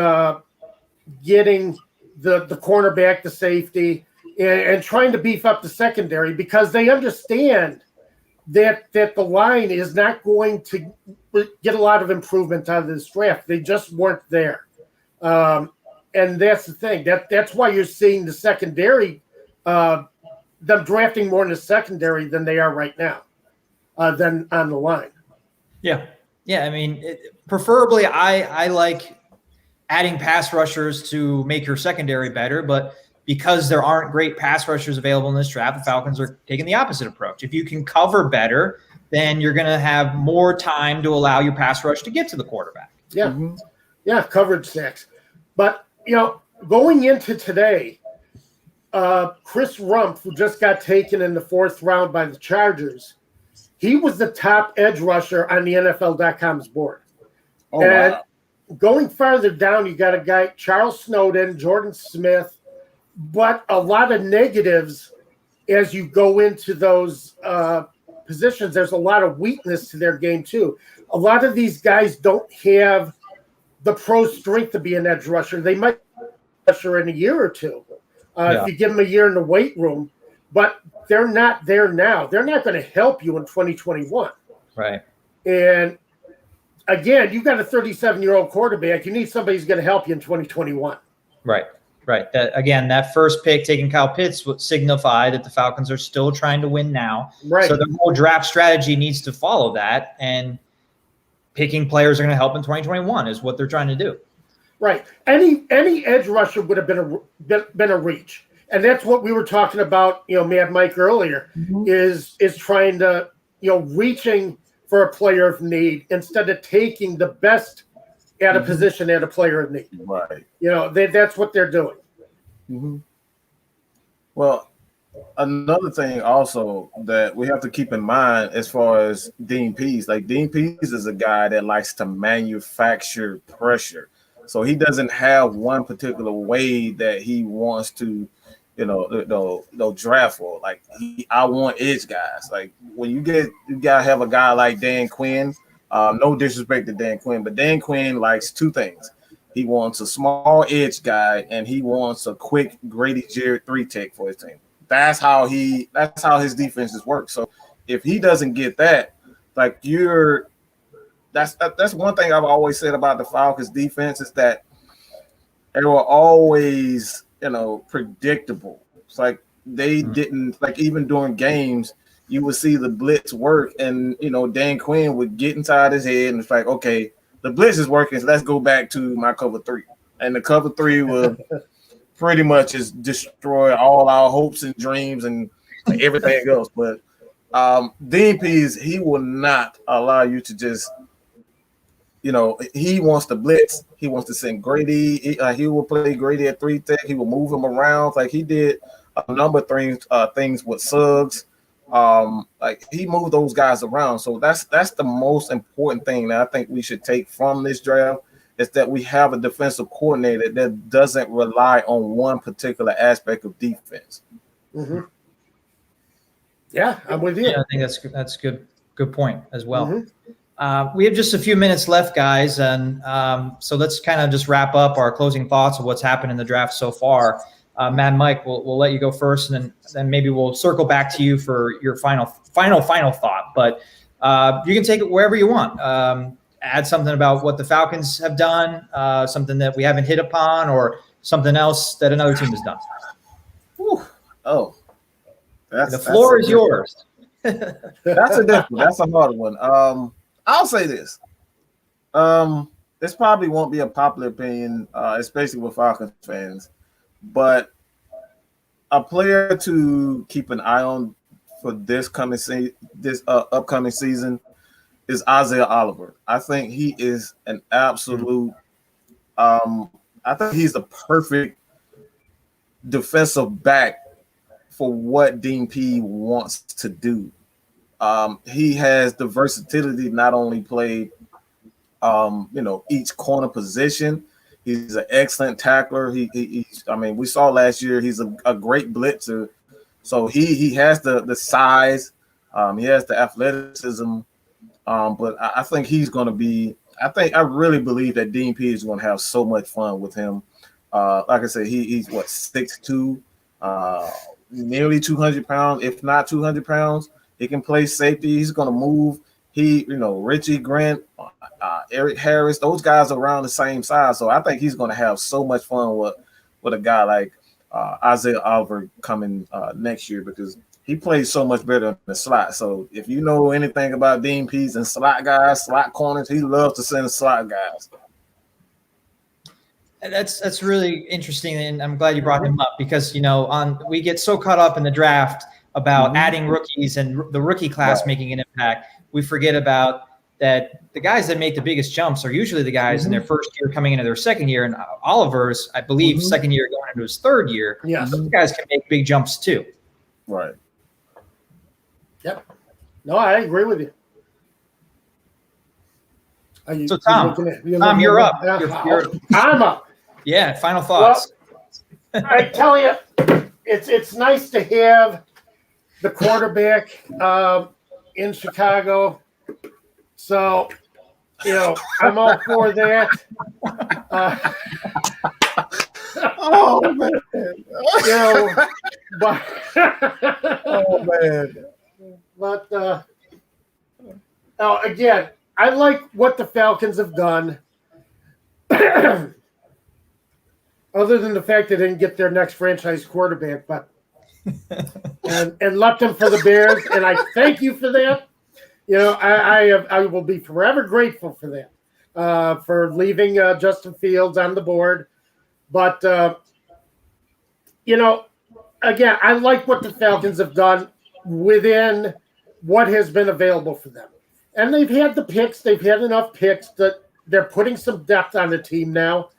getting the cornerback, the safety, and trying to beef up the secondary because they understand that the line is not going to get a lot of improvement out of this draft. They just weren't there. And that's the thing. That's why you're seeing the secondary, them drafting more in the secondary than they are right now, than on the line. Yeah. Yeah. I mean, preferably I like adding pass rushers to make your secondary better, but because there aren't great pass rushers available in this draft, the Falcons are taking the opposite approach. If you can cover better, then you're going to have more time to allow your pass rush to get to the quarterback. Yeah. Mm-hmm. Yeah. Coverage sacks. But, going into today, Chris Rumpf, who just got taken in the 4th round by the Chargers, he was the top edge rusher on the NFL.com's board. Oh, wow. going farther down, you got a guy, Charles Snowden, Jordan Smith, but a lot of negatives as you go into those positions. There's a lot of weakness to their game too. A lot of these guys don't have the pro strength to be an edge rusher. They might be a rusher in a year or two if you give them a year in the weight room, but they're not there now. They're not going to help you in 2021. Right. And again, you've got a 37-year-old quarterback. You need somebody who's going to help you in 2021. Right. Again, that first pick taking Kyle Pitts would signify that the Falcons are still trying to win now. Right. So the whole draft strategy needs to follow that, and picking players are going to help in 2021 is what they're trying to do. Right. Any edge rusher would have been a reach, and that's what we were talking about. Mad Mike earlier is trying to reaching for a player of need instead of taking the best at a position at a player of need. Right. That's what they're doing. Mm-hmm. Well, another thing also that we have to keep in mind as far as Dean Pease, like Dean Pease is a guy that likes to manufacture pressure. So he doesn't have one particular way that he wants to, draft for. Like I want edge guys. Like when you gotta have a guy like Dan Quinn. No disrespect to Dan Quinn, but Dan Quinn likes two things. He wants a small edge guy, and he wants a quick Grady Jarrett 3-tech for his team. That's how his defenses work. So if he doesn't get that, like that's one thing I've always said about the Falcons defense is that they were always, predictable. It's like they didn't, like, even during games, you would see the blitz work, and Dan Quinn would get inside his head and it's like, okay, the blitz is working, so let's go back to my cover 3. And the cover 3 will pretty much just destroy all our hopes and dreams and everything else. But Dean Pease, he will not allow you to just, he wants to blitz. He wants to send Grady. He will play Grady at 3-tech. He will move him around like he did a number of things with Suggs. Like he moved those guys around. So that's the most important thing that I think we should take from this draft is that we have a defensive coordinator that doesn't rely on one particular aspect of defense. Mm-hmm. Yeah, I'm with you. Yeah, I think that's good point as well. Mm-hmm. We have just a few minutes left, guys, and so let's kind of just wrap up our closing thoughts of what's happened in the draft so far. Mad Mike, we'll let you go first, and then maybe we'll circle back to you for your final thought. But you can take it wherever you want. Add something about what the Falcons have done, something that we haven't hit upon, or something else that another team has done. Whew. Oh, the floor is yours. That's a hard one. I'll say this. This probably won't be a popular opinion, especially with Falcons fans. But a player to keep an eye on for this upcoming season is Isaiah Oliver. I think he is an absolute. I think he's the perfect defensive back for what Dean P wants to do. He has the versatility to not only play, each corner position. He's an excellent tackler. We saw last year he's a great blitzer. So he has the size, he has the athleticism. But I think he's going to be. I really believe that Dean P is going to have so much fun with him. Like I said, he's 6'2", nearly 200 pounds, if not 200 pounds. He can play safety. He's going to move. Richie Grant, Eric Harris, those guys are around the same size. So I think he's going to have so much fun with a guy like Isaiah Oliver coming next year because he plays so much better in the slot. So if you know anything about Dean Pease and slot guys, slot corners, he loves to send slot guys. That's really interesting, and I'm glad you brought him up because we get so caught up in the draft about adding rookies and the rookie class making an impact. We forget about that the guys that make the biggest jumps are usually the guys in their first year coming into their second year. And Oliver's, I believe, second year going into his third year. Yeah, those guys can make big jumps too. Right. Yep. No, I agree with you. So Tom, you're up. I'm up. Yeah. Final thoughts. Well, I tell you, it's nice to have the quarterback in Chicago. So, I'm all for that. Oh man! But Oh man! But again, I like what the Falcons have done. Other than the fact they didn't get their next franchise quarterback, but and left him for the Bears, and I thank you for that. I will be forever grateful for that, for leaving Justin Fields on the board. But again, I like what the Falcons have done within what has been available for them. And they've had the picks. They've had enough picks that they're putting some depth on the team now,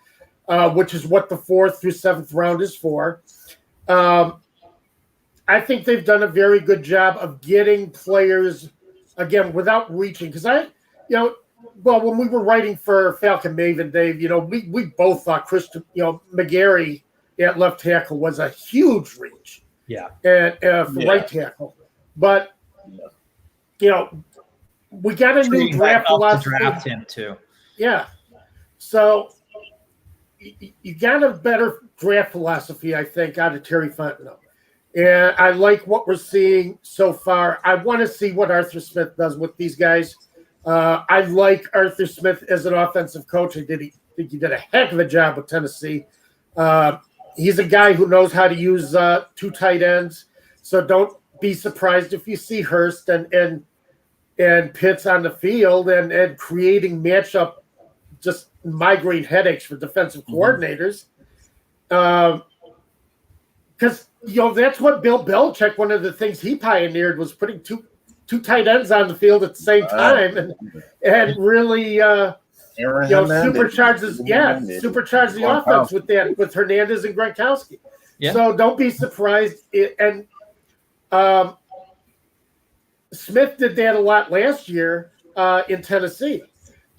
which is what the 4th through 7th round is for. I think they've done a very good job of getting players, again, without reaching. Because when we were writing for Falcon Maven, Dave, we both thought Christian, McGarry at left tackle was a huge reach. Yeah. And for right tackle. But, we got a new draft philosophy. To draft him too. Yeah. So you got a better draft philosophy, I think, out of Terry Fontenot. And I like what we're seeing so far. I want to see what Arthur Smith does with these guys. I like Arthur Smith as an offensive coach. I think he did a heck of a job with Tennessee. He's a guy who knows how to use 2 tight ends. So don't be surprised if you see Hurst and Pitts on the field and creating matchup, just migraine headaches for defensive coordinators. Because, that's what Bill Belichick, one of the things he pioneered was putting two tight ends on the field at the same time and really supercharge the offense with that, with Hernandez and Gronkowski. Yeah. So don't be surprised. And Smith did that a lot last year in Tennessee.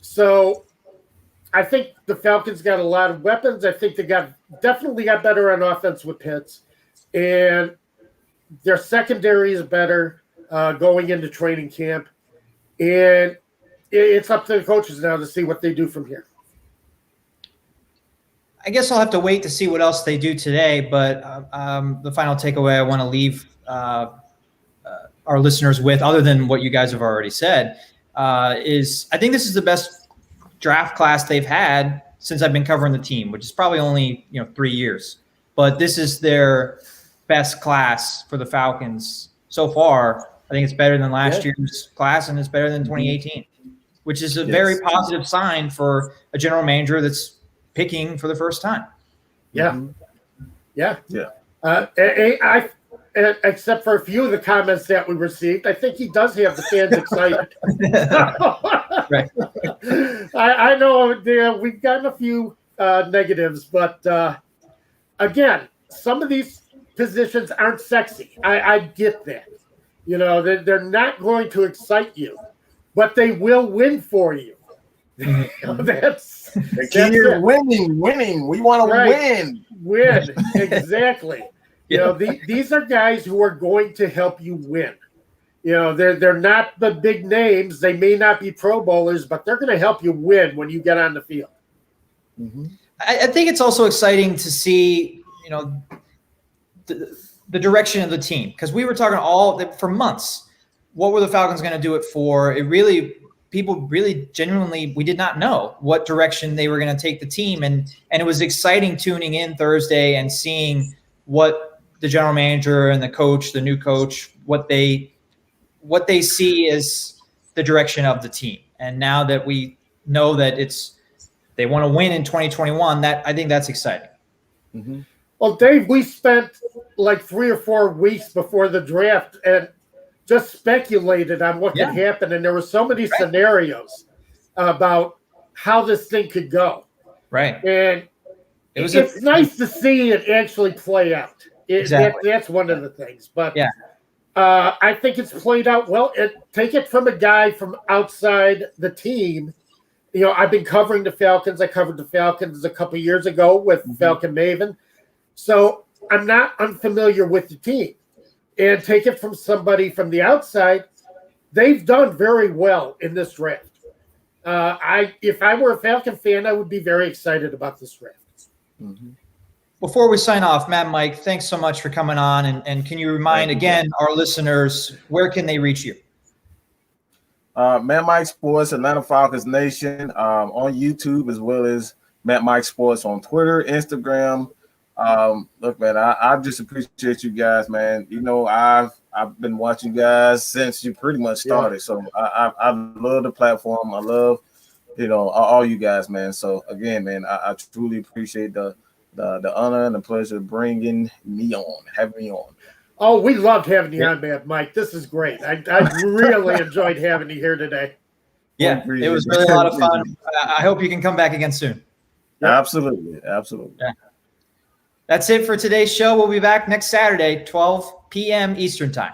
So I think the Falcons got a lot of weapons. I think they definitely got better on offense with Pitts. And their secondary is better going into training camp. And it's up to the coaches now to see what they do from here. I guess I'll have to wait to see what else they do today. But the final takeaway I want to leave our listeners with, other than what you guys have already said, is I think this is the best draft class they've had since I've been covering the team, which is probably only 3 years. But this is their best class for the Falcons so far. I think it's better than last year's class, and it's better than 2018, which is a very positive sign for a general manager that's picking for the first time. Yeah. Except for a few of the comments that we received, I think he does have the fans excited. Right. I know we've gotten a few negatives, but again, some of these positions aren't sexy. I get that. They're not going to excite you, but they will win for you. That's winning. We want to win. Win, exactly. These are guys who are going to help you win. They're not the big names. They may not be Pro Bowlers, but they're going to help you win when you get on the field. Mm-hmm. I think it's also exciting to see, the direction of the team, because we were talking for months. What were the Falcons going to do it for? People really genuinely, we did not know what direction they were going to take the team, and it was exciting tuning in Thursday and seeing what the general manager and the new coach, what they see as the direction of the team. And now that we know that they want to win in 2021, I think that's exciting. Mm-hmm. Well, Dave, we spent like 3 or 4 weeks before the draft and just speculated on what could happen. And there were so many scenarios about how this thing could go. Right. And it's nice to see it actually play out. That's one of the things. But I think it's played out well. Take it from a guy from outside the team. I've been covering the Falcons. I covered the Falcons a couple years ago with Falcon Maven. So I'm not unfamiliar with the team. And take it from somebody from the outside, they've done very well in this draft. If I were a Falcon fan, I would be very excited about this draft. Before we sign off, Matt, Mike, thanks so much for coming on. And can you remind again our listeners, where can they reach you? Matt Mike Sports, Atlanta Falcons Nation, on YouTube, as well as Matt Mike Sports on Twitter, Instagram. Look, man, I just appreciate you guys, man. I've been watching you guys since you pretty much started. So I love the platform. I love, all you guys, man. So again, man, I truly appreciate the honor and the pleasure of having me on. Oh, we loved having you on, man, Mike. This is great. I really enjoyed having you here today. Yeah, it was really a lot of fun. I hope you can come back again soon. Yep. Absolutely. Yeah. That's it for today's show. We'll be back next Saturday, 12 p.m. Eastern Time.